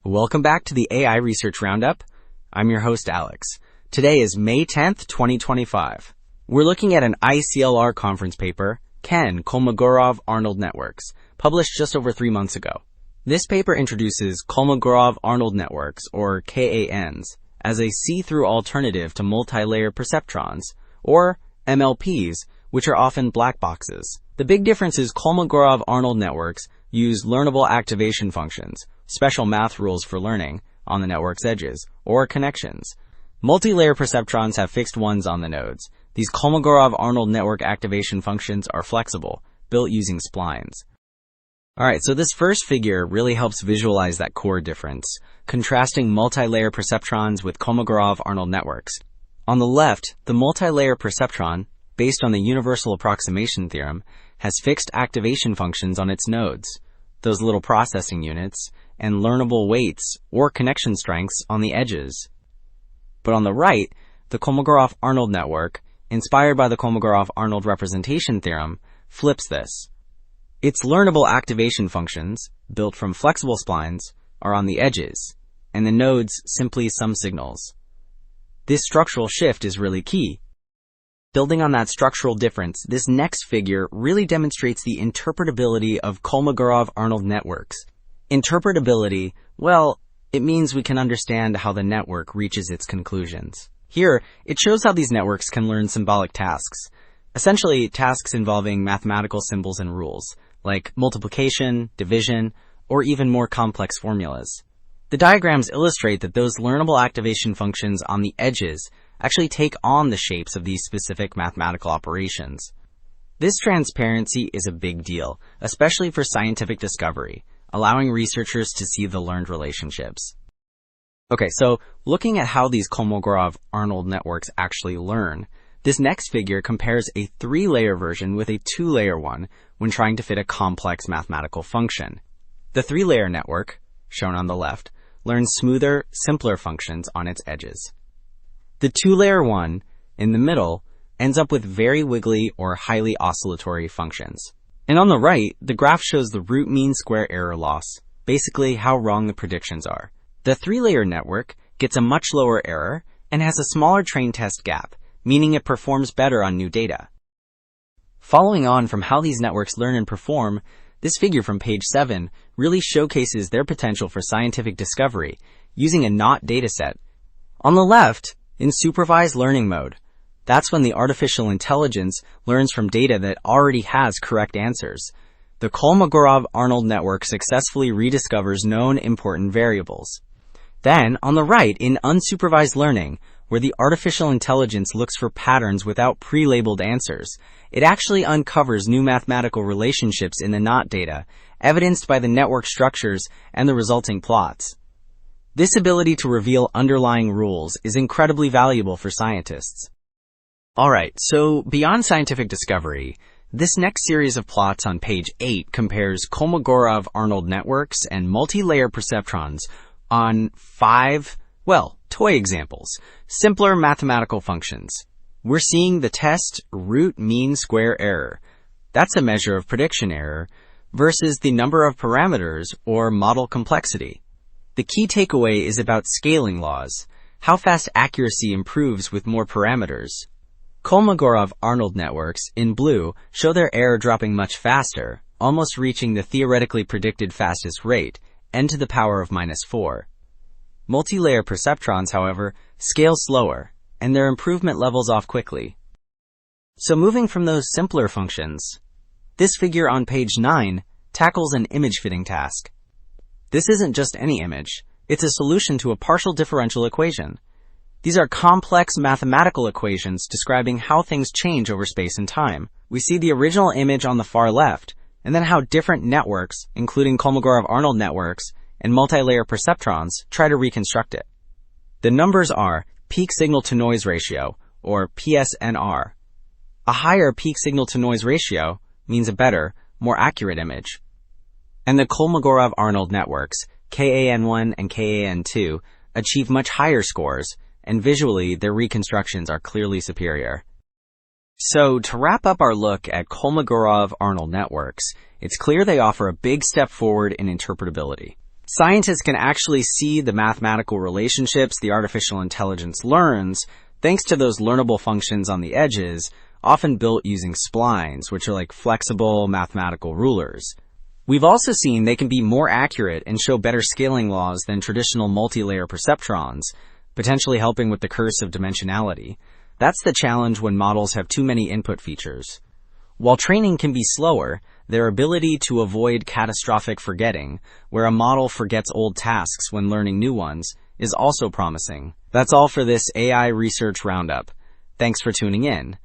Welcome back to the AI Research Roundup. I'm your host, Alex. Today is May 10th, 2025. We're looking at an ICLR conference paper, Kolmogorov-Arnold Networks, published just over 3 months ago. This paper introduces Kolmogorov-Arnold Networks, or KANs, as a see-through alternative to multi-layer perceptrons, or MLPs, which are often black boxes. The big difference is Kolmogorov-Arnold networks use learnable activation functions, special math rules for learning, on the network's edges, or connections. Multi-layer perceptrons have fixed ones on the nodes. These Kolmogorov-Arnold network activation functions are flexible, built using splines. Alright, so this first figure really helps visualize that core difference, contrasting multi-layer perceptrons with Kolmogorov-Arnold networks. On the left, the multi-layer perceptron, based on the universal approximation theorem, has fixed activation functions on its nodes, those little processing units, and learnable weights or connection strengths on the edges. But on the right, the Kolmogorov-Arnold network, inspired by the Kolmogorov-Arnold representation theorem, flips this. Its learnable activation functions, built from flexible splines, are on the edges, and the nodes simply some signals. This structural shift is really key. Building on that structural difference, this next figure really demonstrates the interpretability of Kolmogorov-Arnold networks. Interpretability, well, it means we can understand how the network reaches its conclusions. Here, it shows how these networks can learn symbolic tasks, essentially tasks involving mathematical symbols and rules, like multiplication, division, or even more complex formulas. The diagrams illustrate that those learnable activation functions on the edges actually take on the shapes of these specific mathematical operations. This transparency is a big deal, especially for scientific discovery, allowing researchers to see the learned relationships. Okay, so looking at how these Kolmogorov-Arnold networks actually learn, this next figure compares a 3-layer version with a 2-layer one when trying to fit a complex mathematical function. The 3-layer network, shown on the left, learns smoother, simpler functions on its edges. The 2-layer one, in the middle, ends up with very wiggly or highly oscillatory functions. And on the right, the graph shows the root mean square error loss, basically how wrong the predictions are. The 3-layer network gets a much lower error and has a smaller train test gap, meaning it performs better on new data. Following on from how these networks learn and perform, this figure from page 7 really showcases their potential for scientific discovery using a knot dataset. On the left, in supervised learning mode, that's when the artificial intelligence learns from data that already has correct answers. The Kolmogorov-Arnold network successfully rediscovers known important variables. Then, on the right, in unsupervised learning, where the artificial intelligence looks for patterns without pre-labeled answers, it actually uncovers new mathematical relationships in the knot data, evidenced by the network structures and the resulting plots. This ability to reveal underlying rules is incredibly valuable for scientists. Alright, so beyond scientific discovery, this next series of plots on page 8 compares Kolmogorov-Arnold networks and multi-layer perceptrons on 5, toy examples, simpler mathematical functions. We're seeing the test root mean square error. That's a measure of prediction error versus the number of parameters or model complexity. The key takeaway is about scaling laws, how fast accuracy improves with more parameters. Kolmogorov-Arnold networks, in blue, show their error dropping much faster, almost reaching the theoretically predicted fastest rate, n to the power of -4. Multi-layer perceptrons, however, scale slower, and their improvement levels off quickly. So moving from those simpler functions, this figure on page 9 tackles an image fitting task. This isn't just any image, it's a solution to a partial differential equation. These are complex mathematical equations describing how things change over space and time. We see the original image on the far left, and then how different networks, including Kolmogorov-Arnold networks and multi-layer perceptrons, try to reconstruct it. The numbers are peak signal-to-noise ratio, or PSNR. A higher peak signal-to-noise ratio means a better, more accurate image. And the Kolmogorov-Arnold networks, KAN1 and KAN2, achieve much higher scores, and visually their reconstructions are clearly superior. So, to wrap up our look at Kolmogorov-Arnold networks, it's clear they offer a big step forward in interpretability. Scientists can actually see the mathematical relationships the artificial intelligence learns thanks to those learnable functions on the edges, often built using splines, which are like flexible mathematical rulers. We've also seen they can be more accurate and show better scaling laws than traditional multi-layer perceptrons, potentially helping with the curse of dimensionality. That's the challenge when models have too many input features. While training can be slower, their ability to avoid catastrophic forgetting, where a model forgets old tasks when learning new ones, is also promising. That's all for this AI Research Roundup. Thanks for tuning in.